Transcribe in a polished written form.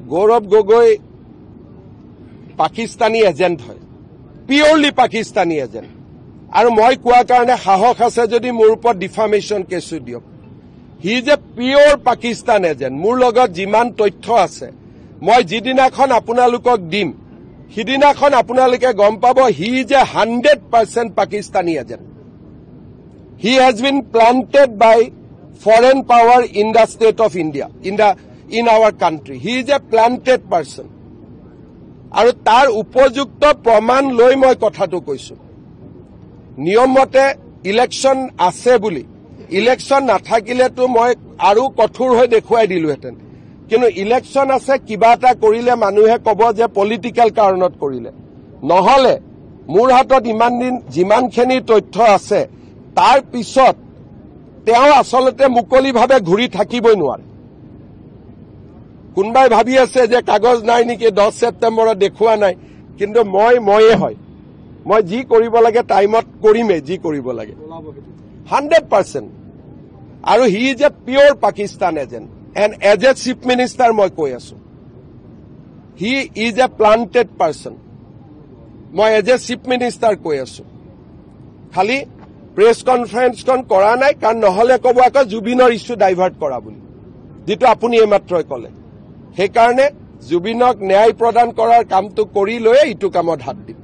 Gaurav Gogoi Pakistani agent hoy, purely Pakistani agent. আৰু মই কোৱা কাৰণে সাহস আছে যদি মোৰ ওপৰত ডিফামেশন কেছু দিয়ক. He is a pure Pakistan agent. মোৰ লগত যিমান তথ্য আছে মই যিদিনাখন আপোনালোকক দিম সিদিনাখন আপোনালোকে গম পাব he is a 100% Pakistani agent. He has been planted by foreign power in the state of India in our country. He is a planted person. আৰু তাৰ উপযুক্ত প্ৰমাণ লৈ মই কথাটো কৈছো. নিয়ম মতে ইলেকশ্যন আছে বুলি, ইলেকশ্যন নাথাকিলেতো মই আৰু কঠোৰ হৈ দেখুৱাই দিলোহেঁতেন. কিন্তু ইলেকশ্যন আছে, কিবা এটা কৰিলে মানুহে কব যে পলিটিকেল কাৰণত কৰিলে. নহলে মোৰ হাতত ইমান দিন যিমানখিনি তথ্য আছে তাৰ পিছত তেওঁ আচলতে মুকলিভাৱে ঘূৰি থাকিবই নোৱাৰে. কোনোবাই ভাবি আছে যে কাগজ নাই নেকি 10 ছেপ্টেম্বৰত দেখুওৱা নাই, কিন্তু ময়ে হয়. মই যি কৰিব লাগে টাইমত কৰিমেই, যি কৰিব লাগে 100%. আৰু he is a pure Pakistan agent. And as a chief minister মই কৈ আছো he is a planted person. মই এজ এ চিফ মিনিষ্টাৰ কৈ আছো. খালি প্ৰেছ কনফাৰেন্সখন কৰা নাই কাৰণ নহলে কব আকৌ জুবিনৰ ইছ্যু ডাইভাৰ্ট কৰা বুলি, যিটো আপুনি এইমাত্ৰই কলে. সেইকাৰণে জুবিনক ন্যায় প্ৰদান কৰাৰ কামটো কৰি লৈয়ে ইটো কামত হাত দিম.